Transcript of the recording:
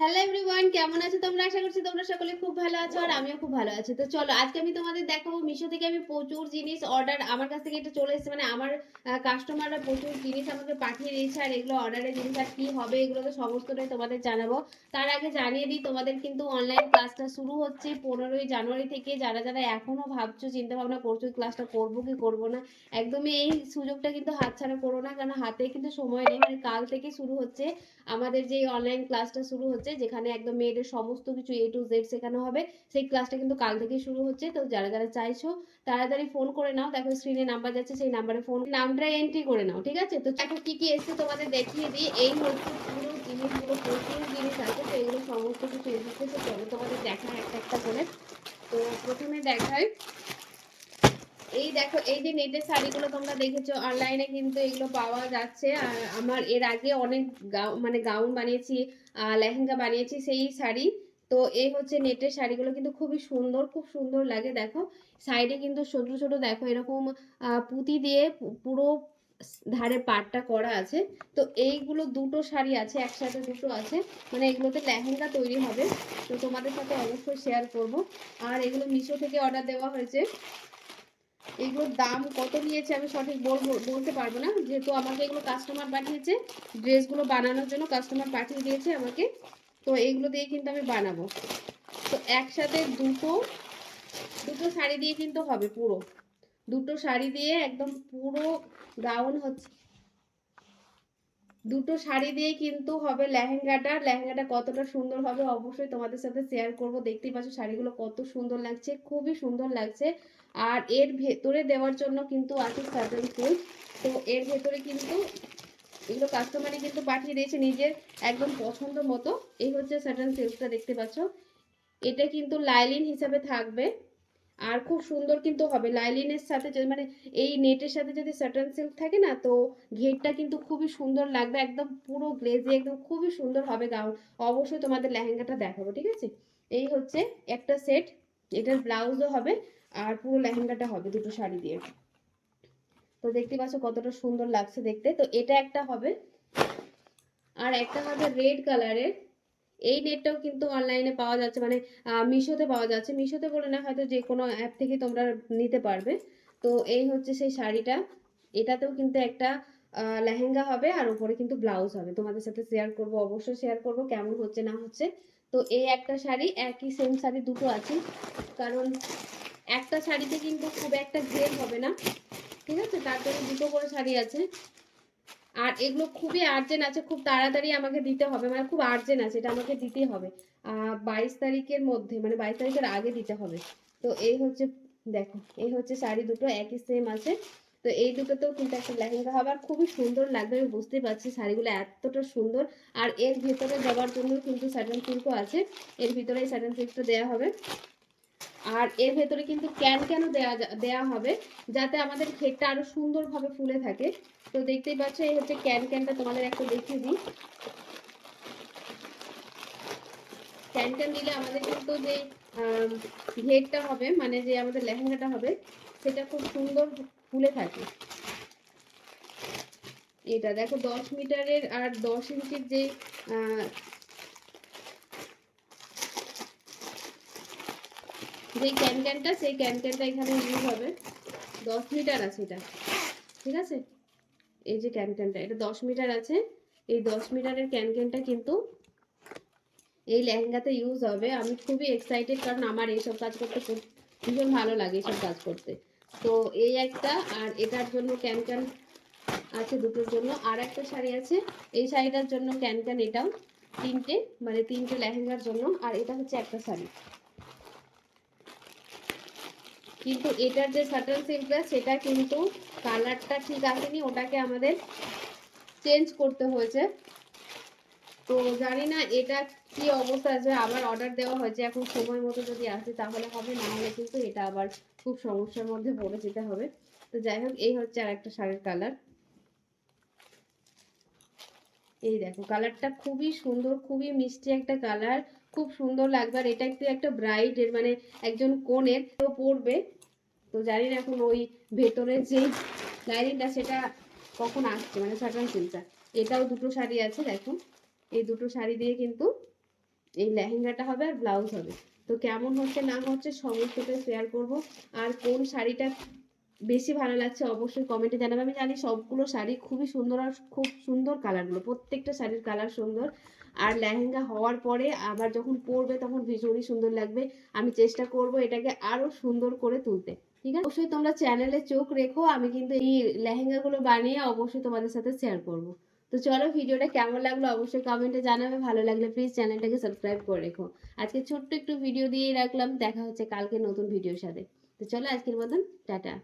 Hello everyone, কেমন আছো তোমরা? আশা করছি তোমরা সকলে খুব ভালো আছো আর আমিও খুব ভালো আছি। তো চলো আজকে আমি তোমাদের দেখাবো মিশো থেকে আমি প্রচুর জিনিস অর্ডার আমার কাছ থেকে এটা চলে এসেছে, মানে আমার কাস্টমাররা প্রচুর জিনিস আমাকে পাঠিয়ে দিয়েছে আর এগুলো অর্ডারের জিনিস আর কি হবে এগুলো তো সমস্তটাই তোমাদের জানাবো। তার আগে জানিয়ে দিই তোমাদের কিন্তু অনলাইন ক্লাসটা শুরু হচ্ছে 15ই জানুয়ারি থেকে। যারা যারা এখনো ভাবছো, চিন্তা ভাবনা করছো ক্লাসটা করবো কি করবো না, একদমই এই সুযোগটা কিন্তু হাতছাড়া করো না, কারণ হাতে কিন্তু সময় নেই। মানে কাল থেকে শুরু হচ্ছে আমাদের যে অনলাইন ক্লাসটা শুরু হচ্ছে, যেখানে একদম মেয়েদের সমস্ত কিছু A to Z শেখানো হবে, সেই ক্লাসটা কিন্তু কাল থেকে শুরু হচ্ছে। তো যারা যারা চাইছো তাড়াতাড়ি ফোন করে নাও, দেখো স্ক্রিনে নাম্বার যাচ্ছে, সেই নাম্বারে ফোন নামটা এন্ট্রি করে নাও, ঠিক আছে? তো দেখো কি কি এসছে তোমাদের দেখিয়ে দিই। এই হচ্ছে পুরো জিনিসগুলো, প্রচুর জিনিস আছে, তো এগুলো সমস্ত কিছু এসেছে। তো চলো তোমাদের দেখায় একটা একটা করে। তো প্রথমে দেখায়, এই দেখো এই যে নেটের শাড়িগুলো তোমরা দেখেছো অনলাইনে কিন্তু এগুলো পাওয়া যাচ্ছে। আর আমার এর আগে অনেক মানে গাউন বানিয়েছি, লেহেঙ্গা বানিয়েছি সেই শাড়ি। তো এই হচ্ছে নেটের শাড়িগুলো, কিন্তু খুবই সুন্দর, খুব সুন্দর লাগে। দেখো সাইডে কিন্তু ছোট ছোট দেখো এরকম পুঁতি দিয়ে পুরো ধারে পাটটা করা আছে। তো এইগুলো দুটো শাড়ি আছে, একসাথে দুটো আছে, মানে এগুলোতে লেহেঙ্গা তৈরি হবে। তো তোমাদের সাথে অবশ্যই শেয়ার করব। আর এগুলো মিশো থেকে অর্ডার দেওয়া হয়েছে। এগুলোর দাম কত নিয়েছে আমি সঠিক বলতে পারবো না, যেহেতু আমাকে এগুলো কাস্টমার পাঠিয়েছে, ড্রেসগুলো বানানোর জন্য কাস্টমার পাঠিয়ে দিয়েছে আমাকে। তো এইগুলো দিয়ে কিন্তু আমি বানাবো। তো একসাথে দুটো দুটো শাড়ি দিয়ে কিন্তু হবে পুরো, দুটো শাড়ি দিয়ে একদম পুরো গাউন হচ্ছে, দুটো শাড়ি দিয়ে কিন্তু হবে লেহেঙ্গাটা। লেহেঙ্গাটা কতটা সুন্দর হবে অবশ্যই তোমাদের সাথে শেয়ার করব। দেখতেই পাচ্ছ শাড়িগুলো কত সুন্দর লাগছে, খুবই সুন্দর লাগছে। আর এর ভেতরে দেওয়ার জন্য কিন্তু আছে সার্টেন সিল্ক। তো এর ভেতরে কিন্তু এগুলো কাস্টমারই কিন্তু পাঠিয়ে দিয়েছে নিজের একদম পছন্দ মতো। এই হচ্ছে সার্টেন সিল্কটা, দেখতে পাচ্ছ। এটা কিন্তু লাইলিন হিসাবে থাকবে আর খুব সুন্দর কিন্তু হবে লাইলিনের সাথে। যদি মানে এই নেটের সাথে যদি সাটন সিল্ক থাকে না, তো ঘেরটা কিন্তু খুবই সুন্দর লাগবে, একদম পুরো গ্লেজি, একদম খুবই সুন্দর হবে গাউন। অবশ্যই তোমাদের লেহেঙ্গাটা দেখাবো, ঠিক আছে? এই হচ্ছে একটা সেট, এটার ব্লাউজও হবে আর পুরো লেহেঙ্গাটা হবে দুটো শাড়ি দিয়ে। তো দেখতে পাচ্ছ কতটা সুন্দর লাগছে দেখতে। তো এটা একটা হবে, আর একটা হবে রেড কালারের। এই নেটটাও কিন্তু অনলাইনে পাওয়া যাচ্ছে, মানে মিশোতে পাওয়া যাচ্ছে। মিশোতে বলে না, হয়তো যে কোনো অ্যাপ থেকে তোমরা নিতে পারবে। তো এই হচ্ছে সেই শাড়িটা, এটাতেও কিন্তু একটা লেহেঙ্গা হবে আর উপরে কিন্তু ব্লাউজ হবে। তোমাদের সাথে শেয়ার করব, অবশ্যই শেয়ার করব কেমন হচ্ছে না হচ্ছে। তো এই একটা শাড়ি, একই সেম শাড়ি দুটো আছে, কারণ একটা শাড়িতে কিন্তু খুব একটা ঘের হবে না, ঠিক আছে? তার জন্য দুটো করে শাড়ি আছে। আর এগুলো খুবই আর্জেন্ট আছে, খুব তাড়াতাড়ি আমাকে দিতে হবে, মানে খুব আর্জেন্ট আছে, এটা আমাকে দিতেই হবে 22 তারিখের মধ্যে, মানে 22 তারিখের আগে দিতে হবে। তো এই হচ্ছে, দেখো এই হচ্ছে শাড়ি দুটো একই সেম আছে। তো এই দুটোতেও কিন্তু একটা লেহেঙ্গা হবে আর খুবই সুন্দর লাগবে, আমি বুঝতে পারছি শাড়িগুলো এতটা সুন্দর। আর এর ভেতরে দেওয়ার জন্য কিন্তু স্যাটেন সিল্কও আছে, এর ভিতরে এই স্যাটেন সিল্কটা দেওয়া হবে। আর এর ভেতরে কিন্তু ক্যান ক্যানও দেওয়া হবে, যাতে আমাদের ঘেরটা আরো সুন্দরভাবে ফুলে থাকে। তো দেখতেই পাচ্ছ এই হচ্ছে ক্যান ক্যানটা, তোমাদের একটু দেখিয়ে দিই। ক্যান ক্যান দিলে আমাদের কিন্তু যে ঘেরটা হবে, মানে যে আমাদের লেহেঙ্গাটা হবে, সেটা খুব সুন্দর ফুলে থাকে। এটা দেখো 10 মিটারের আর 10 ইঞ্চির যে যেই ক্যান ক্যানটা, সেই ক্যান ক্যানটা এখানে ইউজ হবে। 10 মিটার আছে এটা, ঠিক আছে? এই যে ক্যান ক্যানটা, এটা 10 মিটার আছে। এই 10 মিটারের ক্যান ক্যানটা কিন্তু এই লেহেঙ্গাতে ইউজ হবে। আমি খুবই এক্সাইটেড, কারণ আমার এইসব কাজ করতে খুব ভীষণ ভালো লাগে, এইসব কাজ করতে। তো এই একটা, আর এটার জন্য ক্যান ক্যান আছে দুটোর জন্য। আর একটা শাড়ি আছে, এই শাড়িটার জন্য ক্যান ক্যান, এটাও তিনটে, মানে তিনটে লেহেঙ্গার জন্য। আর এটা হচ্ছে একটা শাড়ি, কিন্তু এটার যে সাটন সিল্কটা সেটা কিন্তু কালারটা ঠিক আসেনি, ওটাকে আমাদের চেঞ্জ করতে হয়েছে। তো জানি না এটা কি অবস্থা আছে, আবার অর্ডার দেওয়া হয়েছে, এখন সময় মতো যদি আসে তাহলে হবে, না হলে কিন্তু এটা আবার খুব সমস্যার মধ্যে পড়ে যেতে হবে। তো যাই হোক, এই হচ্ছে আর একটা শাড়ির কালার। এই দেখো কালারটা খুবই সুন্দর, খুবই মিষ্টি একটা কালার, খুব সুন্দর লাগবে। আর এটা একটু একটা ব্রাইডের, মানে একজন কনের তো পরবে। তো জানি না এখন ওই ভেতরের যে লাইনিংটা সেটা কখন আসছে, মানে সাটন সিল্কটা। এটাও দুটো শাড়ি আছে, দেখো এই দুটো শাড়ি দিয়ে কিন্তু এই লেহেঙ্গাটা হবে আর ব্লাউজ হবে। তো কেমন হচ্ছে না হচ্ছে সমস্তটা শেয়ার করব। আর কোন শাড়িটা বেশি ভালো লাগছে অবশ্যই কমেন্টে জানাবে। আমি জানি সবগুলো শাড়ি খুবই সুন্দর আর খুব সুন্দর কালারগুলো, প্রত্যেকটা শাড়ির কালার সুন্দর। আর লেহেঙ্গা হওয়ার পরে আবার যখন পরবে তখন ভীষণই সুন্দর লাগবে। আমি চেষ্টা করব এটাকে আরো সুন্দর করে তুলতে। ঠিক আছে, অবশ্যই তোমরা চ্যানেলে চোখ রেখো, আমি কিন্তু এই লেহেঙ্গাগুলো বানিয়ে অবশ্যই তোমাদের সাথে শেয়ার করব। তো চলো, ভিডিওটা কেমন লাগলো অবশ্যই কমেন্টে জানাবে। ভালো লাগলে প্লিজ চ্যানেলটাকে সাবস্ক্রাইব করে রেখো। আজকে ছোট্ট একটু ভিডিও দিয়েই রাখলাম, দেখা হচ্ছে কালকে নতুন ভিডিওর সাথে। তো চলো আজকের মতন টাটা।